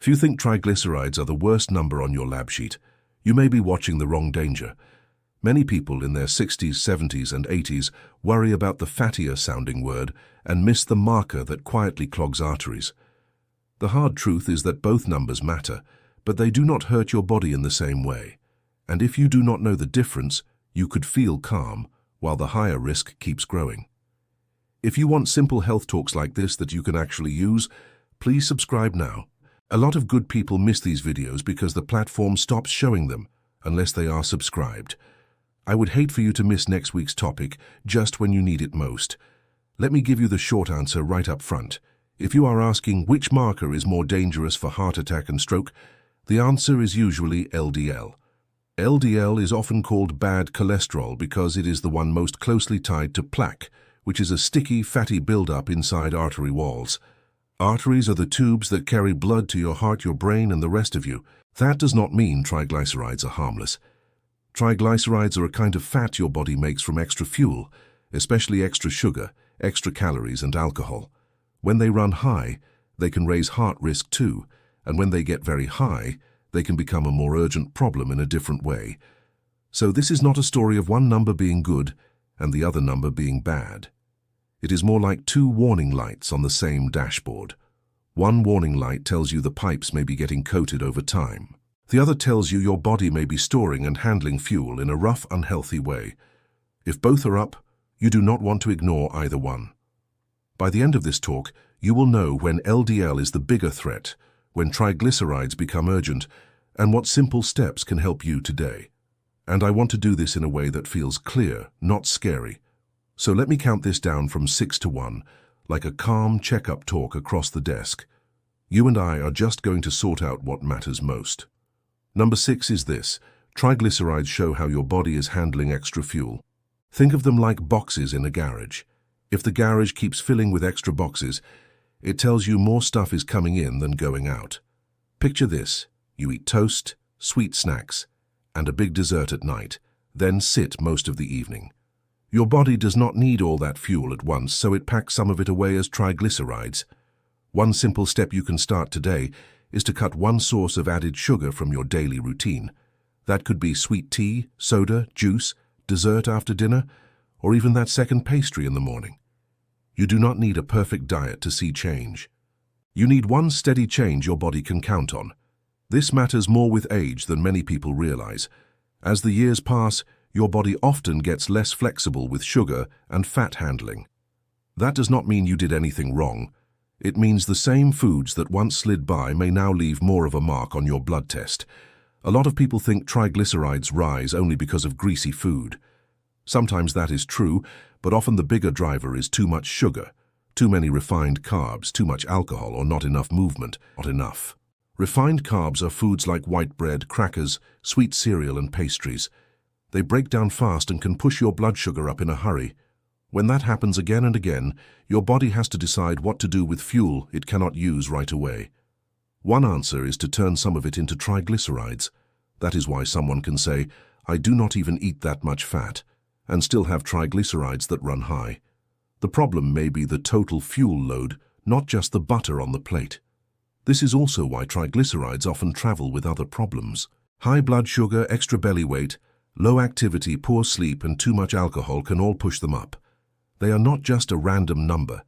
If you think triglycerides are the worst number on your lab sheet, you may be watching the wrong danger. Many people in their 60s, 70s, and 80s worry about the fattier-sounding word and miss the marker that quietly clogs arteries. The hard truth is that both numbers matter, but they do not hurt your body in the same way. And if you do not know the difference, you could feel calm, while the higher risk keeps growing. If you want simple health talks like this that you can actually use, please subscribe now. A lot of good people miss these videos because the platform stops showing them, unless they are subscribed. I would hate for you to miss next week's topic just when you need it most. Let me give you the short answer right up front. If you are asking which marker is more dangerous for heart attack and stroke, the answer is usually LDL. LDL is often called bad cholesterol because it is the one most closely tied to plaque, which is a sticky, fatty buildup inside artery walls. Arteries are the tubes that carry blood to your heart, your brain, and the rest of you. That does not mean triglycerides are harmless. Triglycerides are a kind of fat your body makes from extra fuel, especially extra sugar, extra calories, and alcohol. When they run high, they can raise heart risk too, and when they get very high, they can become a more urgent problem in a different way. So this is not a story of one number being good and the other number being bad. It is more like two warning lights on the same dashboard. One warning light tells you the pipes may be getting coated over time. The other tells you your body may be storing and handling fuel in a rough, unhealthy way. If both are up, you do not want to ignore either one. By the end of this talk, you will know when LDL is the bigger threat, when triglycerides become urgent, and what simple steps can help you today. And I want to do this in a way that feels clear, not scary. So let me count this down from 6 to 1, like a calm check-up talk across the desk. You and I are just going to sort out what matters most. Number 6 is this: triglycerides show how your body is handling extra fuel. Think of them like boxes in a garage. If the garage keeps filling with extra boxes, it tells you more stuff is coming in than going out. Picture this: you eat toast, sweet snacks, and a big dessert at night, then sit most of the evening. Your body does not need all that fuel at once, so it packs some of it away as triglycerides. One simple step you can start today is to cut one source of added sugar from your daily routine. That could be sweet tea, soda, juice, dessert after dinner, or even that second pastry in the morning. You do not need a perfect diet to see change. You need one steady change your body can count on. This matters more with age than many people realize. As the years pass, your body often gets less flexible with sugar and fat handling. That does not mean you did anything wrong. It means the same foods that once slid by may now leave more of a mark on your blood test. A lot of people think triglycerides rise only because of greasy food. Sometimes that is true, but often the bigger driver is too much sugar, too many refined carbs, too much alcohol, or not enough movement. Not enough. Refined carbs are foods like white bread, crackers, sweet cereal, and pastries. They break down fast and can push your blood sugar up in a hurry. When that happens again and again, your body has to decide what to do with fuel it cannot use right away. One answer is to turn some of it into triglycerides. That is why someone can say, "I do not even eat that much fat," and still have triglycerides that run high. The problem may be the total fuel load, not just the butter on the plate. This is also why triglycerides often travel with other problems. High blood sugar, extra belly weight, low activity, poor sleep, and too much alcohol can all push them up. They are not just a random number.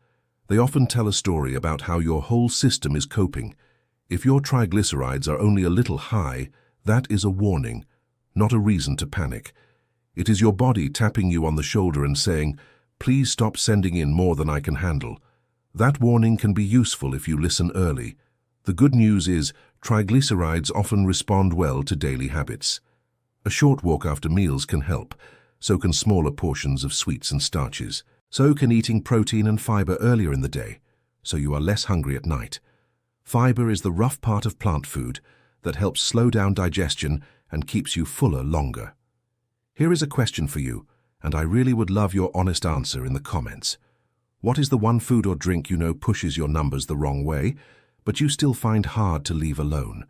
They often tell a story about how your whole system is coping. If your triglycerides are only a little high, that is a warning, not a reason to panic. It is your body tapping you on the shoulder and saying, "Please stop sending in more than I can handle." That warning can be useful if you listen early. The good news is, triglycerides often respond well to daily habits. A short walk after meals can help, so can smaller portions of sweets and starches. So can eating protein and fiber earlier in the day, so you are less hungry at night. Fiber is the rough part of plant food that helps slow down digestion and keeps you fuller longer. Here is a question for you, and I really would love your honest answer in the comments. What is the one food or drink you know pushes your numbers the wrong way, but you still find hard to leave alone?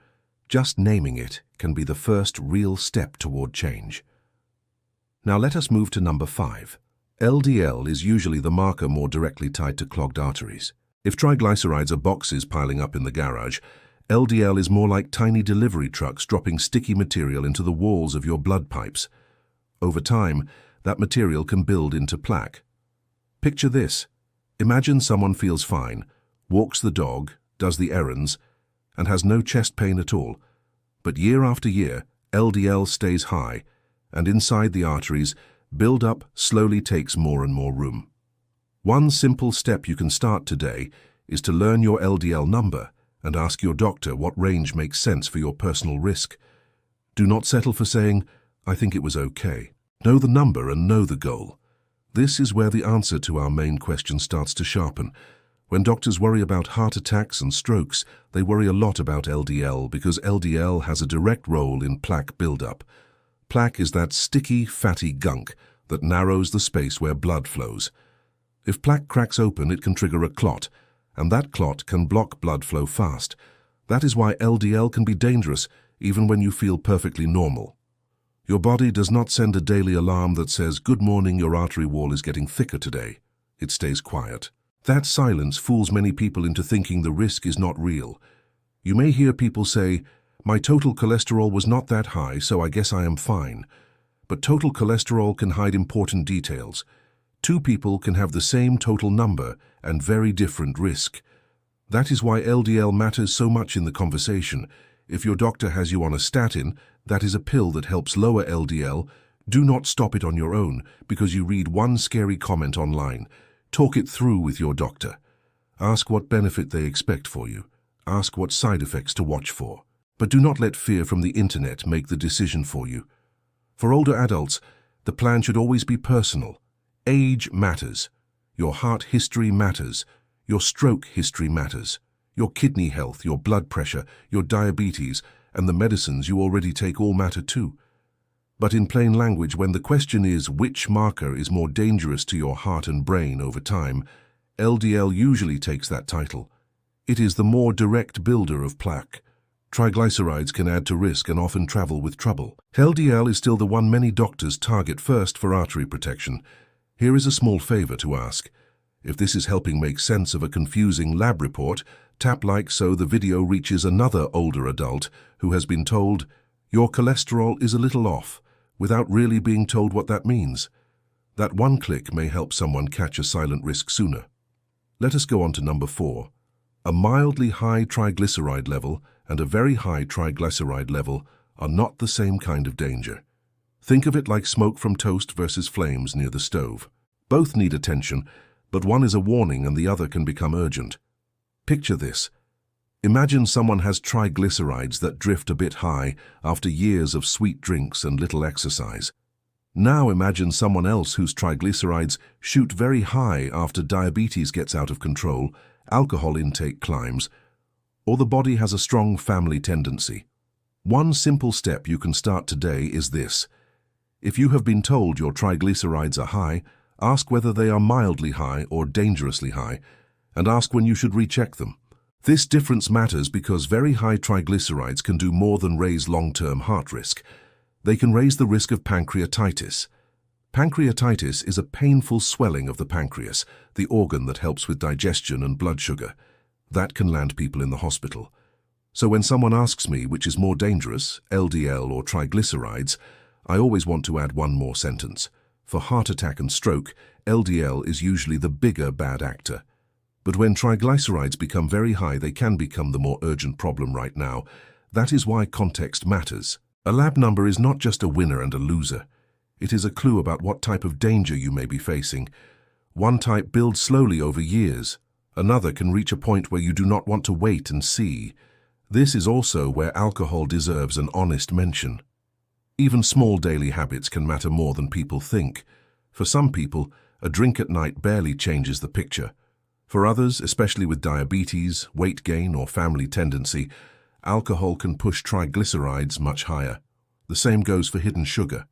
Just naming it can be the first real step toward change. Now let us move to number 5. LDL is usually the marker more directly tied to clogged arteries. If triglycerides are boxes piling up in the garage, LDL is more like tiny delivery trucks dropping sticky material into the walls of your blood pipes. Over time, that material can build into plaque. Picture this. Imagine someone feels fine, walks the dog, does the errands, and has no chest pain at all. But year after year, LDL stays high, and inside the arteries, buildup slowly takes more and more room. One simple step you can start today is to learn your LDL number and ask your doctor what range makes sense for your personal risk. Do not settle for saying, "I think it was okay." Know the number and know the goal. This is where the answer to our main question starts to sharpen. When doctors worry about heart attacks and strokes, they worry a lot about LDL because LDL has a direct role in plaque buildup. Plaque is that sticky, fatty gunk that narrows the space where blood flows. If plaque cracks open, it can trigger a clot, and that clot can block blood flow fast. That is why LDL can be dangerous even when you feel perfectly normal. Your body does not send a daily alarm that says, "Good morning, your artery wall is getting thicker today." It stays quiet. That silence fools many people into thinking the risk is not real. You may hear people say, "My total cholesterol was not that high, so I guess I am fine." But total cholesterol can hide important details. Two people can have the same total number and very different risk. That is why LDL matters so much in the conversation. If your doctor has you on a statin, that is a pill that helps lower LDL, do not stop it on your own because you read one scary comment online. Talk it through with your doctor. Ask what benefit they expect for you. Ask what side effects to watch for. But do not let fear from the internet make the decision for you. For older adults, the plan should always be personal. Age matters. Your heart history matters. Your stroke history matters. Your kidney health, your blood pressure, your diabetes, and the medicines you already take all matter too. But in plain language, when the question is which marker is more dangerous to your heart and brain over time, LDL usually takes that title. It is the more direct builder of plaque. Triglycerides can add to risk and often travel with trouble. LDL is still the one many doctors target first for artery protection. Here is a small favor to ask. If this is helping make sense of a confusing lab report, tap like so the video reaches another older adult who has been told, "Your cholesterol is a little off," without really being told what that means. That one click may help someone catch a silent risk sooner. Let us go on to number 4. A mildly high triglyceride level and a very high triglyceride level are not the same kind of danger. Think of it like smoke from toast versus flames near the stove. Both need attention, but one is a warning and the other can become urgent. Picture this. Imagine someone has triglycerides that drift a bit high after years of sweet drinks and little exercise. Now imagine someone else whose triglycerides shoot very high after diabetes gets out of control, alcohol intake climbs, or the body has a strong family tendency. One simple step you can start today is this. If you have been told your triglycerides are high, ask whether they are mildly high or dangerously high, and ask when you should recheck them. This difference matters because very high triglycerides can do more than raise long-term heart risk. They can raise the risk of pancreatitis. Pancreatitis is a painful swelling of the pancreas, the organ that helps with digestion and blood sugar. That can land people in the hospital. So when someone asks me which is more dangerous, LDL or triglycerides, I always want to add one more sentence. For heart attack and stroke, LDL is usually the bigger bad actor. But when triglycerides become very high, they can become the more urgent problem right now. That is why context matters. A lab number is not just a winner and a loser. It is a clue about what type of danger you may be facing. One type builds slowly over years. Another can reach a point where you do not want to wait and see. This is also where alcohol deserves an honest mention. Even small daily habits can matter more than people think. For some people, a drink at night barely changes the picture. For others, especially with diabetes, weight gain, or family tendency, alcohol can push triglycerides much higher. The same goes for hidden sugar.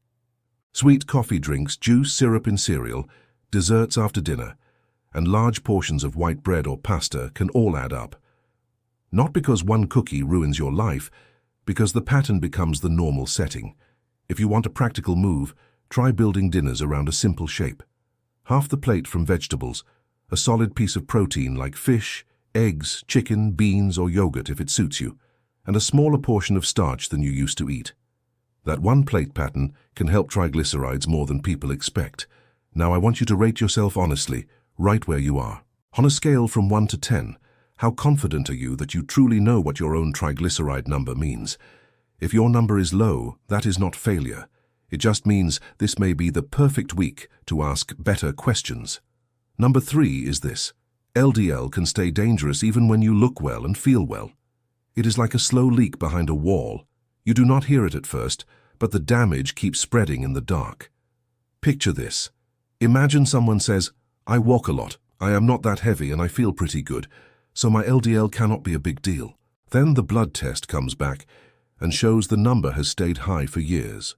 Sweet coffee drinks, juice, syrup in cereal, desserts after dinner, and large portions of white bread or pasta can all add up. Not because one cookie ruins your life, because the pattern becomes the normal setting. If you want a practical move, try building dinners around a simple shape. Half the plate from vegetables, a solid piece of protein like fish, eggs, chicken, beans, or yogurt if it suits you, and a smaller portion of starch than you used to eat. That one plate pattern can help triglycerides more than people expect. Now I want you to rate yourself honestly, right where you are. On a scale from 1 to 10, how confident are you that you truly know what your own triglyceride number means? If your number is low, that is not failure. It just means this may be the perfect week to ask better questions. Number 3 is this. LDL can stay dangerous even when you look well and feel well. It is like a slow leak behind a wall. You do not hear it at first, but the damage keeps spreading in the dark. Picture this. Imagine someone says, "I walk a lot, I am not that heavy and I feel pretty good, so my LDL cannot be a big deal." Then the blood test comes back and shows the number has stayed high for years.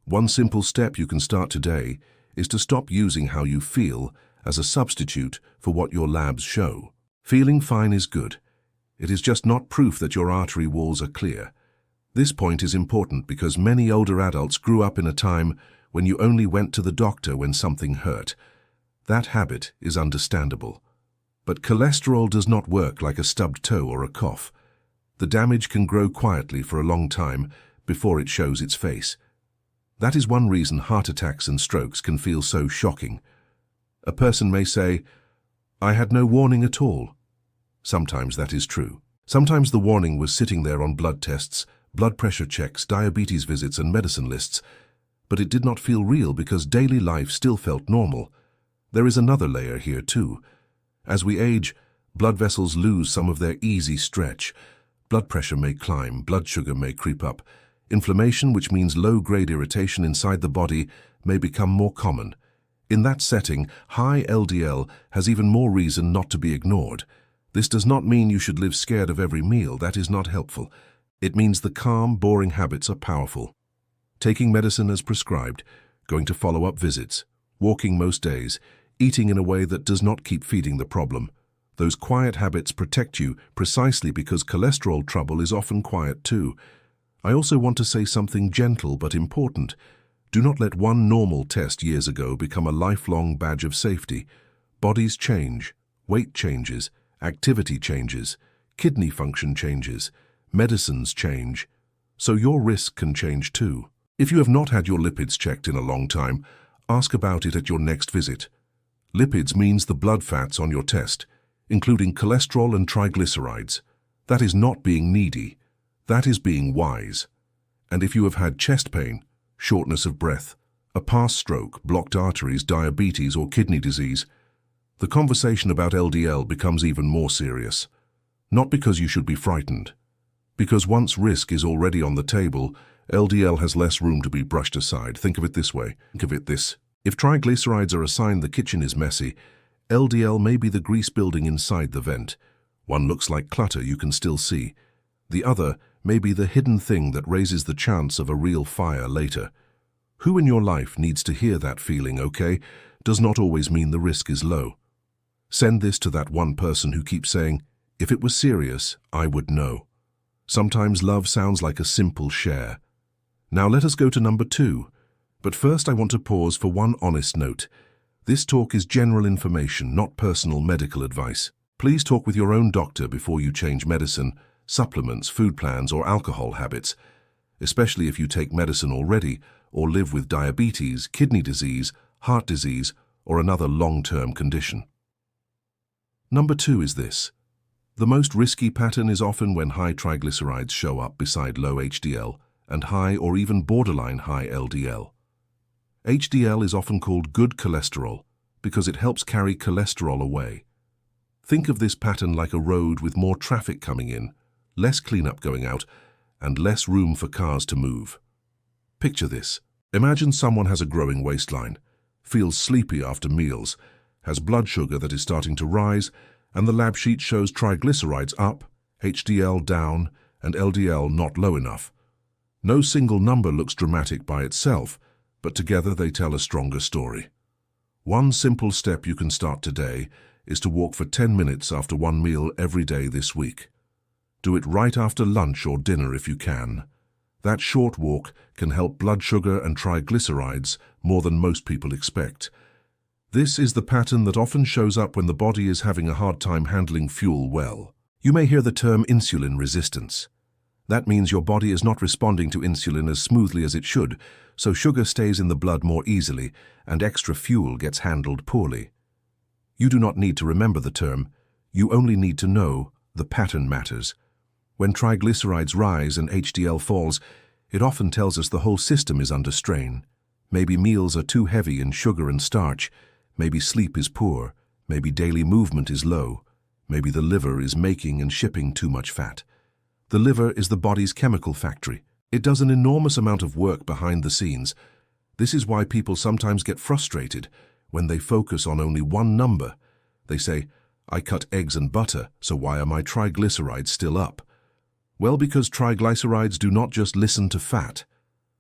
One simple step you can start today is to stop using how you feel as a substitute for what your labs show. Feeling fine is good. It is just not proof that your artery walls are clear. This point is important because many older adults grew up in a time when you only went to the doctor when something hurt. That habit is understandable. But cholesterol does not work like a stubbed toe or a cough. The damage can grow quietly for a long time before it shows its face. That is one reason heart attacks and strokes can feel so shocking. A person may say, "I had no warning at all." Sometimes that is true. Sometimes the warning was sitting there on blood tests, blood pressure checks, diabetes visits, and medicine lists, but it did not feel real because daily life still felt normal. There is another layer here too. As we age, blood vessels lose some of their easy stretch. Blood pressure may climb, blood sugar may creep up. Inflammation, which means low-grade irritation inside the body, may become more common. In that setting, high LDL has even more reason not to be ignored. This does not mean you should live scared of every meal. That is not helpful. It means the calm, boring habits are powerful. Taking medicine as prescribed, going to follow-up visits, walking most days, eating in a way that does not keep feeding the problem. Those quiet habits protect you precisely because cholesterol trouble is often quiet too. I also want to say something gentle but important. Do not let one normal test years ago become a lifelong badge of safety. Bodies change, weight changes, activity changes, kidney function changes, medicines change, so your risk can change too. If you have not had your lipids checked in a long time, ask about it at your next visit. Lipids means the blood fats on your test, including cholesterol and triglycerides. That is not being needy. That is being wise. And if you have had chest pain, shortness of breath, a past stroke, blocked arteries, diabetes, or kidney disease, the conversation about LDL becomes even more serious. Not because you should be frightened. Because once risk is already on the table, LDL has less room to be brushed aside. Think of it this way. Think of it this. If triglycerides are a sign the kitchen is messy, LDL may be the grease building inside the vent. One looks like clutter you can still see. The other may be the hidden thing that raises the chance of a real fire later. Who in your life needs to hear that feeling, okay? Does not always mean the risk is low. Send this to that one person who keeps saying, "If it was serious, I would know." Sometimes love sounds like a simple share. Now let us go to number 2. But first I want to pause for one honest note. This talk is general information, not personal medical advice. Please talk with your own doctor before you change medicine, supplements, food plans, or alcohol habits, especially if you take medicine already or live with diabetes, kidney disease, heart disease, or another long-term condition. Number 2 is this. The most risky pattern is often when high triglycerides show up beside low HDL and high or even borderline high LDL. HDL is often called good cholesterol because it helps carry cholesterol away. Think of this pattern like a road with more traffic coming in, less cleanup going out, and less room for cars to move. Picture this. Imagine someone has a growing waistline, feels sleepy after meals, has blood sugar that is starting to rise, and the lab sheet shows triglycerides up, HDL down, and LDL not low enough. No single number looks dramatic by itself, but together they tell a stronger story. One simple step you can start today is to walk for 10 minutes after one meal every day this week. Do it right after lunch or dinner if you can. That short walk can help blood sugar and triglycerides more than most people expect. This is the pattern that often shows up when the body is having a hard time handling fuel well. You may hear the term insulin resistance. That means your body is not responding to insulin as smoothly as it should, so sugar stays in the blood more easily and extra fuel gets handled poorly. You do not need to remember the term, you only need to know the pattern matters. When triglycerides rise and HDL falls, it often tells us the whole system is under strain. Maybe meals are too heavy in sugar and starch, maybe sleep is poor, maybe daily movement is low, maybe the liver is making and shipping too much fat. The liver is the body's chemical factory. It does an enormous amount of work behind the scenes. This is why people sometimes get frustrated when they focus on only one number. They say, I cut eggs and butter, so why are my triglycerides still up? Well, because triglycerides do not just listen to fat.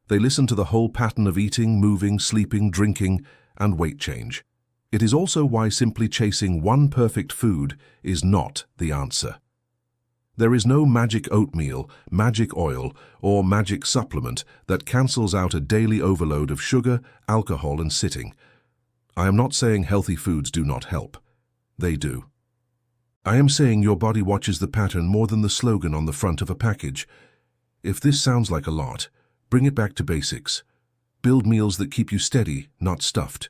They listen to the whole pattern of eating, moving, sleeping, drinking, and weight change. It is also why simply chasing one perfect food is not the answer. There is no magic oatmeal, magic oil, or magic supplement that cancels out a daily overload of sugar, alcohol, and sitting. I am not saying healthy foods do not help. They do. I am saying your body watches the pattern more than the slogan on the front of a package. If this sounds like a lot, bring it back to basics. Build meals that keep you steady, not stuffed.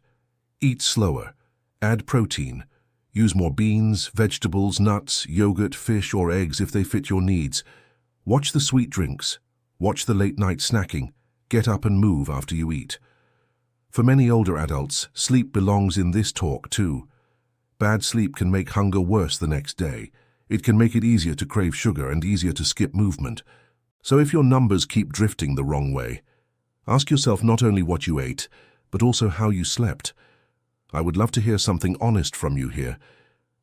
Eat slower. Add protein. Use more beans, vegetables, nuts, yogurt, fish, or eggs if they fit your needs. Watch the sweet drinks. Watch the late-night snacking. Get up and move after you eat. For many older adults, sleep belongs in this talk too. Bad sleep can make hunger worse the next day. It can make it easier to crave sugar and easier to skip movement. So if your numbers keep drifting the wrong way, ask yourself not only what you ate, but also how you slept. I would love to hear something honest from you here.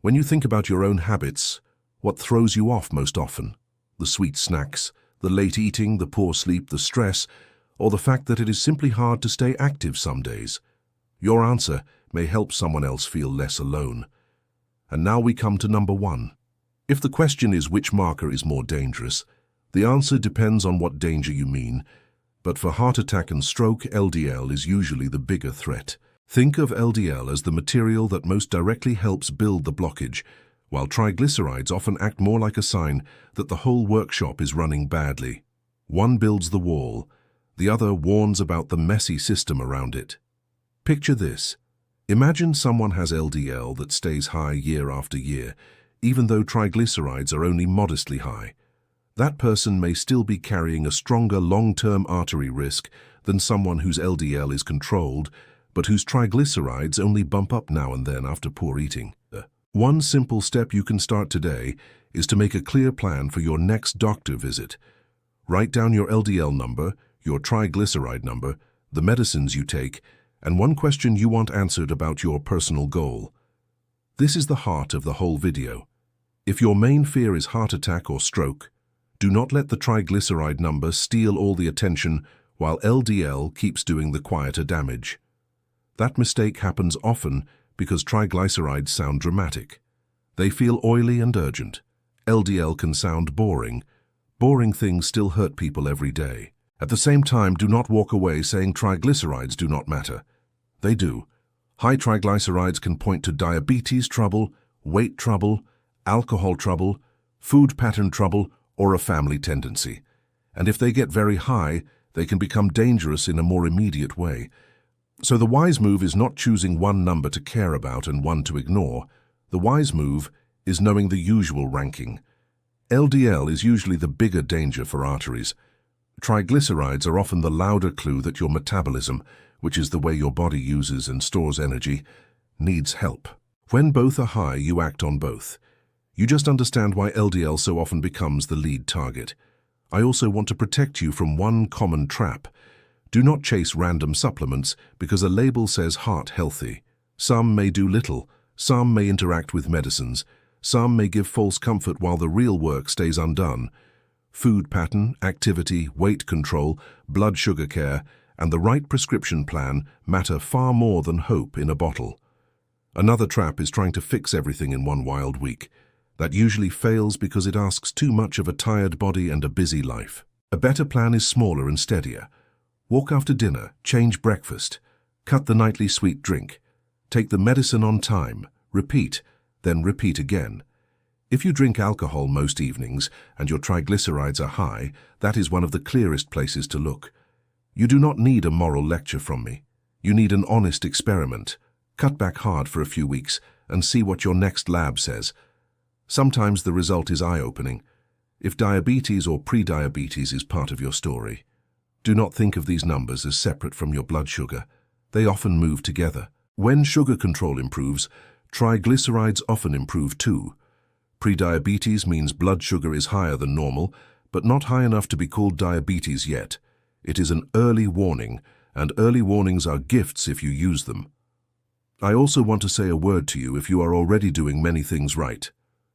When you think about your own habits, what throws you off most often? The sweet snacks, the late eating, the poor sleep, the stress, or the fact that it is simply hard to stay active some days? Your answer may help someone else feel less alone. And now we come to number 1. If the question is which marker is more dangerous, the answer depends on what danger you mean. But for heart attack and stroke, LDL is usually the bigger threat. Think of LDL as the material that most directly helps build the blockage, while triglycerides often act more like a sign that the whole workshop is running badly. One builds the wall, the other warns about the messy system around it. Picture this. Imagine someone has LDL that stays high year after year, even though triglycerides are only modestly high. That person may still be carrying a stronger long-term artery risk than someone whose LDL is controlled, but whose triglycerides only bump up now and then after poor eating. One simple step you can start today is to make a clear plan for your next doctor visit. Write down your LDL number, your triglyceride number, the medicines you take, and one question you want answered about your personal goal. This is the heart of the whole video. If your main fear is heart attack or stroke, do not let the triglyceride number steal all the attention while LDL keeps doing the quieter damage. That mistake happens often because triglycerides sound dramatic. They feel oily and urgent. LDL can sound boring. Boring things still hurt people every day. At the same time, do not walk away saying triglycerides do not matter. They do. High triglycerides can point to diabetes trouble, weight trouble, alcohol trouble, food pattern trouble, or a family tendency. And if they get very high, they can become dangerous in a more immediate way. So the wise move is not choosing one number to care about and one to ignore. The wise move is knowing the usual ranking. LDL is usually the bigger danger for arteries. Triglycerides are often the louder clue that your metabolism, which is the way your body uses and stores energy, needs help. When both are high, you act on both. You just understand why LDL so often becomes the lead target. I also want to protect you from one common trap. Do not chase random supplements because a label says heart healthy. Some may do little, some may interact with medicines, some may give false comfort while the real work stays undone. Food pattern, activity, weight control, blood sugar care, and the right prescription plan matter far more than hope in a bottle. Another trap is trying to fix everything in one wild week. That usually fails because it asks too much of a tired body and a busy life. A better plan is smaller and steadier. Walk after dinner, change breakfast, cut the nightly sweet drink. Take the medicine on time, repeat, then repeat again. If you drink alcohol most evenings and your triglycerides are high, that is one of the clearest places to look. You do not need a moral lecture from me. You need an honest experiment. Cut back hard for a few weeks and see what your next lab says. Sometimes the result is eye-opening. If diabetes or pre-diabetes is part of your story, do not think of these numbers as separate from your blood sugar. They often move together. When sugar control improves, triglycerides often improve too. Prediabetes means blood sugar is higher than normal, but not high enough to be called diabetes yet. It is an early warning, and early warnings are gifts if you use them. I also want to say a word to you if you are already doing many things right.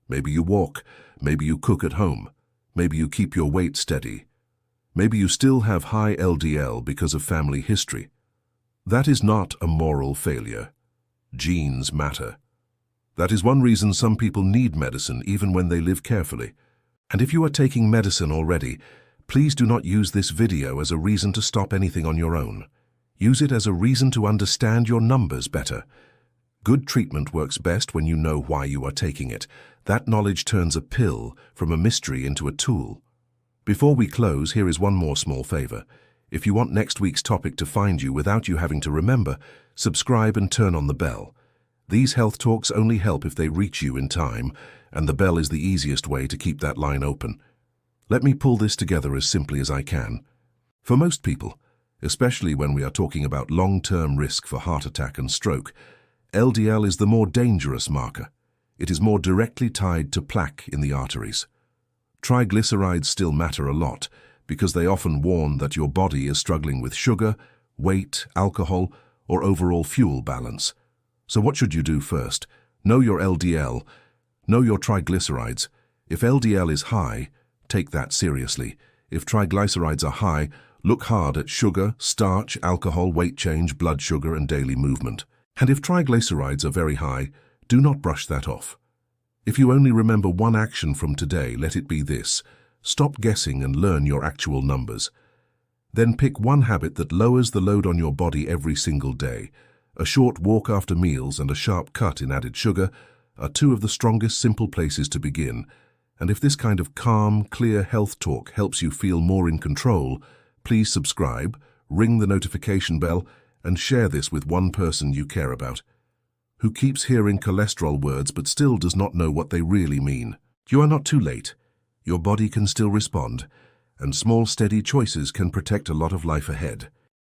Maybe you walk, maybe you cook at home, maybe you keep your weight steady. Maybe you still have high LDL because of family history. That is not a moral failure. Genes matter. That is one reason some people need medicine even when they live carefully. And if you are taking medicine already, please do not use this video as a reason to stop anything on your own. Use it as a reason to understand your numbers better. Good treatment works best when you know why you are taking it. That knowledge turns a pill from a mystery into a tool. Before we close, here is one more small favor. If you want next week's topic to find you without you having to remember, subscribe and turn on the bell. These health talks only help if they reach you in time, and the bell is the easiest way to keep that line open. Let me pull this together as simply as I can. For most people, especially when we are talking about long-term risk for heart attack and stroke, LDL is the more dangerous marker. It is more directly tied to plaque in the arteries. Triglycerides still matter a lot because they often warn that your body is struggling with sugar, weight, alcohol, or overall fuel balance. So what should you do first? Know your LDL. Know your triglycerides. If LDL is high, take that seriously. If triglycerides are high, look hard at sugar, starch, alcohol, weight change, blood sugar, and daily movement. And if triglycerides are very high, do not brush that off. If you only remember one action from today, let it be this. Stop guessing and learn your actual numbers. Then pick one habit that lowers the load on your body every single day. A short walk after meals and a sharp cut in added sugar are two of the strongest simple places to begin. And if this kind of calm, clear health talk helps you feel more in control, please subscribe, ring the notification bell, and share this with one person you care about, who keeps hearing cholesterol words but still does not know what they really mean. You are not too late. Your body can still respond, and small, steady choices can protect a lot of life ahead.